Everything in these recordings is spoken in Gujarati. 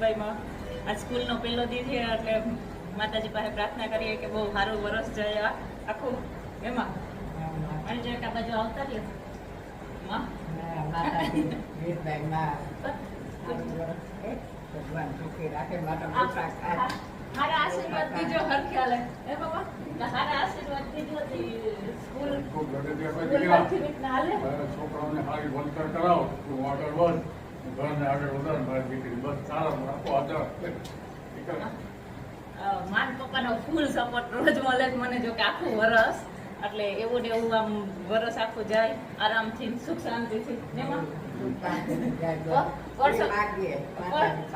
બધાયમાં આ સ્કૂલનો પહેલો દી છે એટલે માતાજી પાસે પ્રાર્થના કરીએ કે બહુ સારું વરસ જાય આખું એમાં અને જે આ બાજુ આવતા રહ્યો માં ભગવાન સુખી રાખે માતા હારા આશીર્વાદ દીજો હર ખ્યાલ હે બાબા હારા આશીર્વાદ દીજો સ્કૂલ ખૂબ હાલે છોકરાઓને સારી ભણતર કરાવો તું આગળ વધ ઘરને આગળ વધારે મારી દીકરી બસ સારા રાખો આદર માન પપ્પાનો ફૂલ સપોર્ટ રોજ મળે મને જો કે આખું વરસ એટલે એવું ને એવું આમ વરસ આખું જાય આરામથી સુખ શાંતિથી એમાં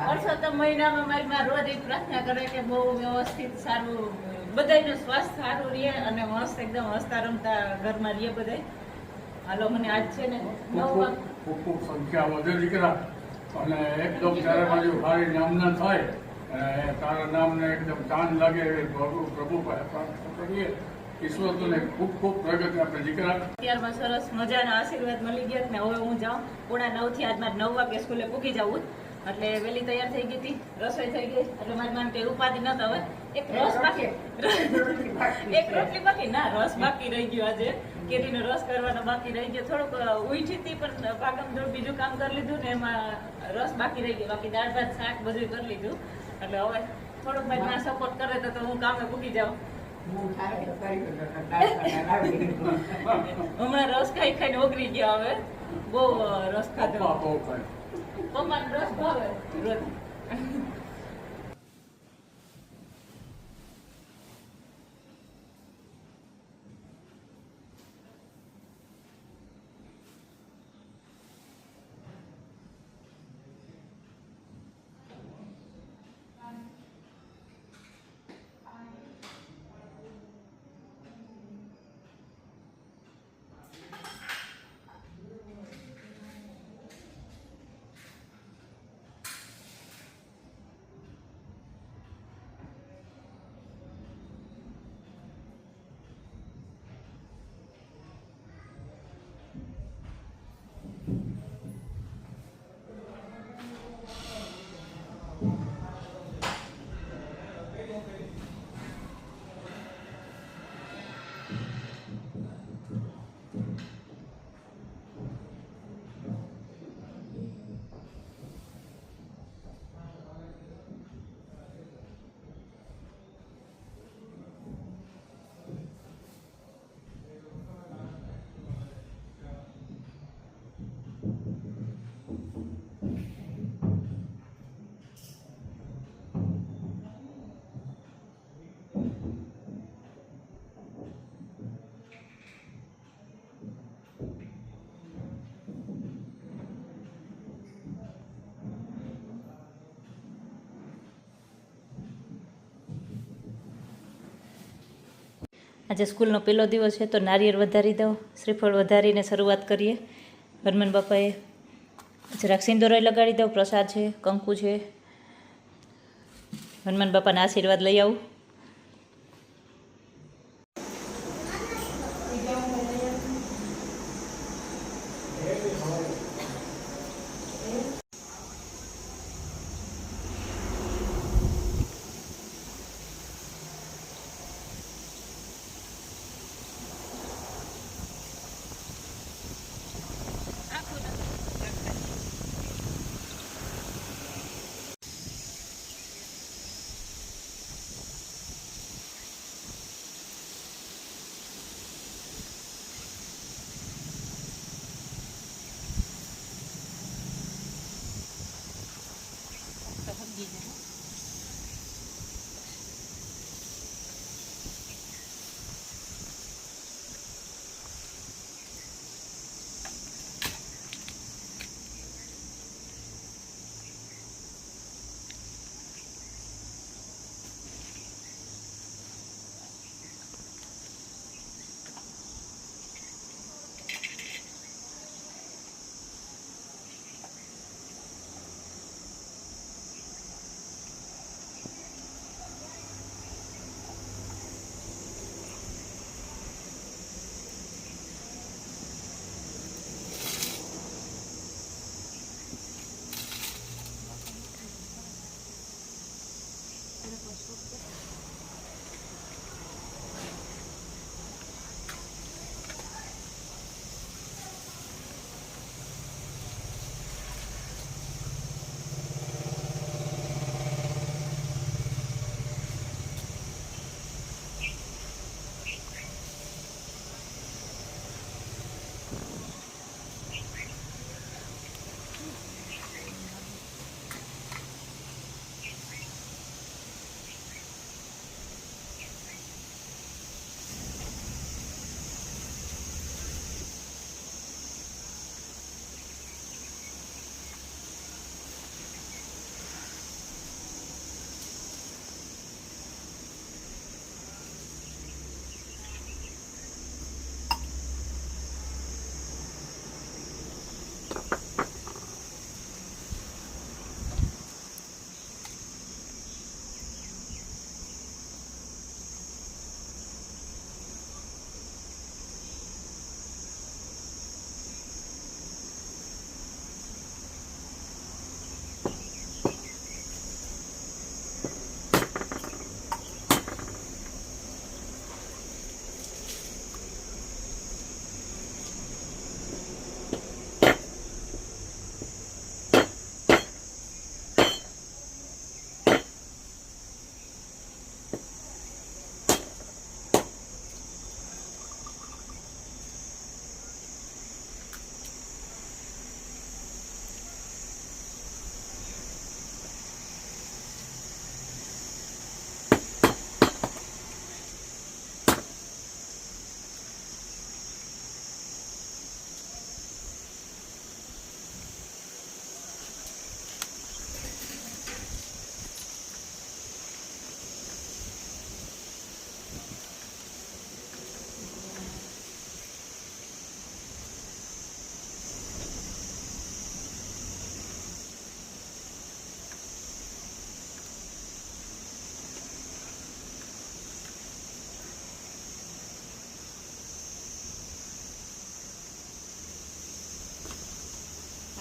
વર્ષોત્તમ મહિનામાં મારી માં રોજ એક પ્રાર્થના કરે કે બહુ વ્યવસ્થિત સારું બધાયનું સ્વાસ્થ્ય સારું રહે અને મસ્ત એકદમ હસતા રમતા ઘરમાં રહે બધાય હાલો મને આજ છે ને ખૂબ સંખ્યા વધે દીકરા અને એકદમ ત્યારે બાજુ સારી નામના થાય અને તારા નામને એકદમ ચાંદ લાગે પ્રભુ પાસે પ્રાર્થના કરીએ ઈશ્વર તને ખૂબ ખૂબ પ્રગતિ આપે દીકરા. અત્યારમાં સરસ મજાના આશીર્વાદ મળી ગયા ને હવે હું જાઉં 8:30 આજ મારે 9 વાગે સ્કૂલે પૂકી જવું એટલે વહેલી તૈયાર થઈ ગઈ હતી રસોઈ થઈ ગઈ એટલે મારી માન કઈ ઉપાધિ ન હવે એક રસ બાકી એક રોટલી બાકી ના રસ બાકી રહી ગયો આજે કેરીનો રસ કરવાનો બાકી રહી ગયો થોડુંક ઉઠી હતી પણ ભાગમ દોડ બીજું કામ કરી લીધું ને એમાં રસ બાકી રહી ગયો બાકી દાળ ભાત શાક બધું કરી લીધું એટલે હવે થોડુંક મારી માં સપોર્ટ કરે તો હું કામે પૂકી જાઉં હમણાં રસ ખાઈ ખાઈને ઓગળી ગયા હવે બહુ રસ ખાધો પપ્પાને રસ ભાવે રોજ આજે સ્કૂલનો પહેલો દિવસ છે તો નારિયેળ વધારી દઉં શ્રીફળ વધારીને શરૂઆત કરીએ હનુમાન બાપાએ જરાક સિંદૂરોય લગાડી દઉં પ્રસાદ છે કંકુ છે હનુમાન બાપાના આશીર્વાદ લઈ આવું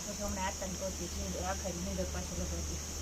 આપણે હમણાં આટલા પહોંચી છીએ આખા નિંદર પાછળ હતી